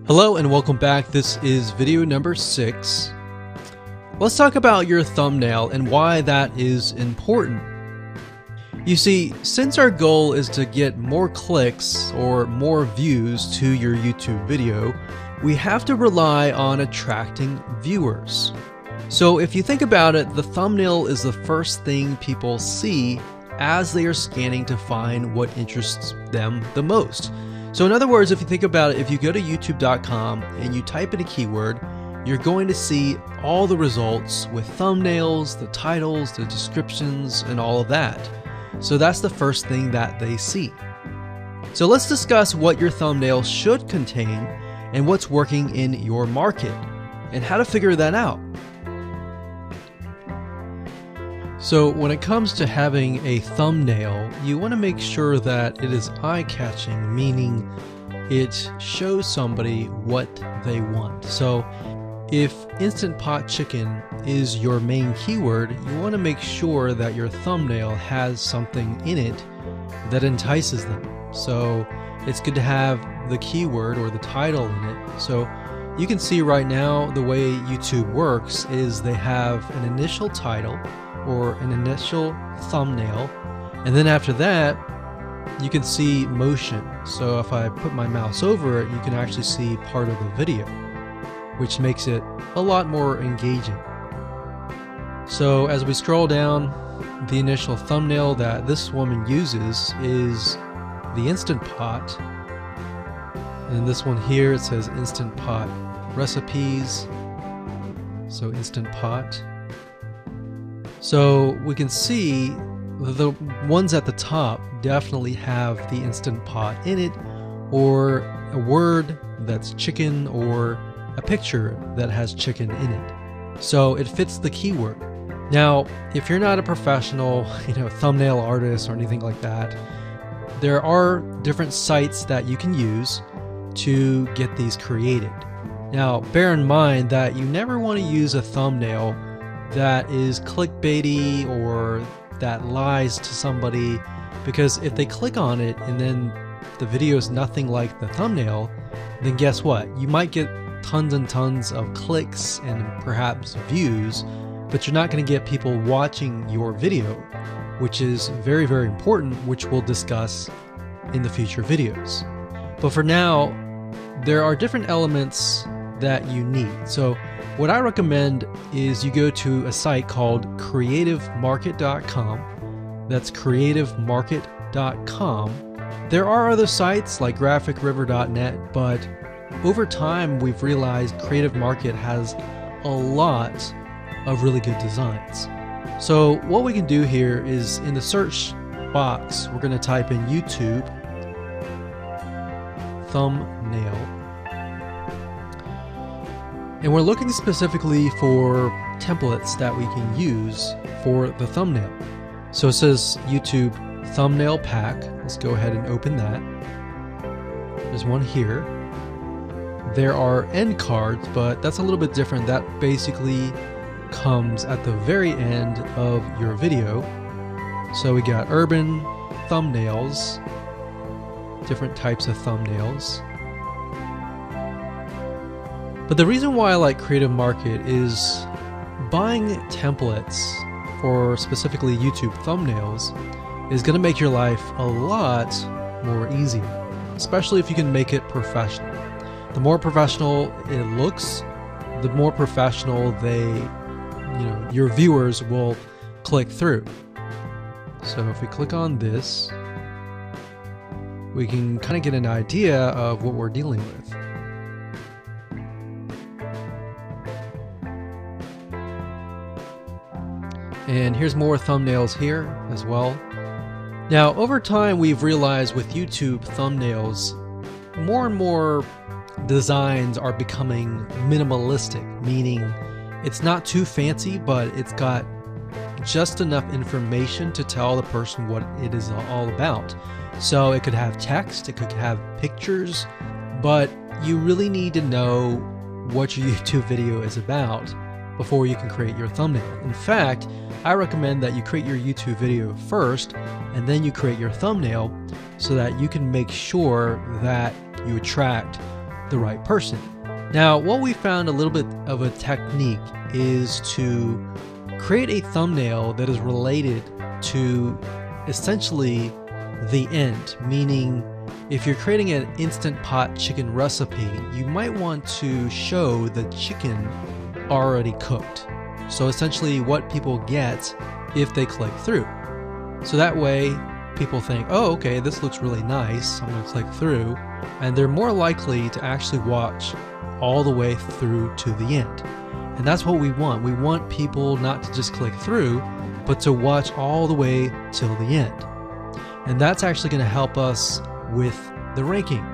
Hello and welcome back. This is video number 6. Let's talk about your thumbnail and why that is important. You see, since our goal is to get more clicks or more views to your YouTube video, we have to rely on attracting viewers. So if you think about it, the thumbnail is the first thing people see as they are scanning to find what interests them the most. So in other words, if you think about it, if you go to youtube.com and you type in a keyword, you're going to see all the results with thumbnails, the titles, the descriptions, and all of that. So that's the first thing that they see. So let's discuss what your thumbnail should contain and what's working in your market and how to figure that out. So when it comes to having a thumbnail, you want to make sure that it is eye-catching, meaning it shows somebody what they want. So if Instant Pot Chicken is your main keyword, you want to make sure that your thumbnail has something in it that entices them. So it's good to have the keyword or the title in it. So you can see right now the way YouTube works is they have an initial title or an initial thumbnail, and then after that you can see motion. So if I put my mouse over it, you can actually see part of the video, which makes it a lot more engaging. So as we scroll down, the initial thumbnail that this woman uses is the Instant Pot, and this one here, it says Instant Pot recipes, so Instant Pot. So we can see the ones at the top definitely have the Instant Pot in it, or a word that's chicken, or a picture that has chicken in it. So it fits the keyword. Now, if you're not a professional, thumbnail artist or anything like that, there are different sites that you can use to get these created. Now, bear in mind that you never want to use a thumbnail that is clickbaity or that lies to somebody, because if they click on it and then the video is nothing like the thumbnail, then guess what? You might get tons and tons of clicks and perhaps views, but you're not going to get people watching your video, which is very, very important, which we'll discuss in the future videos. But for now, there are different elements that you need. So what I recommend is you go to a site called creativemarket.com. That's creativemarket.com. There are other sites like graphicriver.net, but over time we've realized Creative Market has a lot of really good designs. So what we can do here is in the search box, we're going to type in YouTube thumbnail. And we're looking specifically for templates that we can use for the thumbnail. So it says YouTube thumbnail pack. Let's go ahead and open that. There's one here. There are end cards, but that's a little bit different. That basically comes at the very end of your video. So we got urban thumbnails, different types of thumbnails. But the reason why I like Creative Market is buying templates for specifically YouTube thumbnails is going to make your life a lot more easier, especially if you can make it professional. The more professional it looks, the more professional your viewers will click through. So if we click on this, we can kind of get an idea of what we're dealing with. And here's more thumbnails here as well. Now, over time, we've realized with YouTube thumbnails, more and more designs are becoming minimalistic, meaning it's not too fancy, but it's got just enough information to tell the person what it is all about. So it could have text, it could have pictures, but you really need to know what your YouTube video is about before you can create your thumbnail. In fact, I recommend that you create your YouTube video first and then you create your thumbnail so that you can make sure that you attract the right person. Now, what we found a little bit of a technique is to create a thumbnail that is related to essentially the end, meaning if you're creating an Instant Pot chicken recipe, you might want to show the chicken already cooked. So essentially what people get if they click through. So that way people think, oh, okay, this looks really nice, I'm gonna click through, and they're more likely to actually watch all the way through to the end. And that's what we want. We want people not to just click through, but to watch all the way till the end. And that's actually gonna help us with the ranking.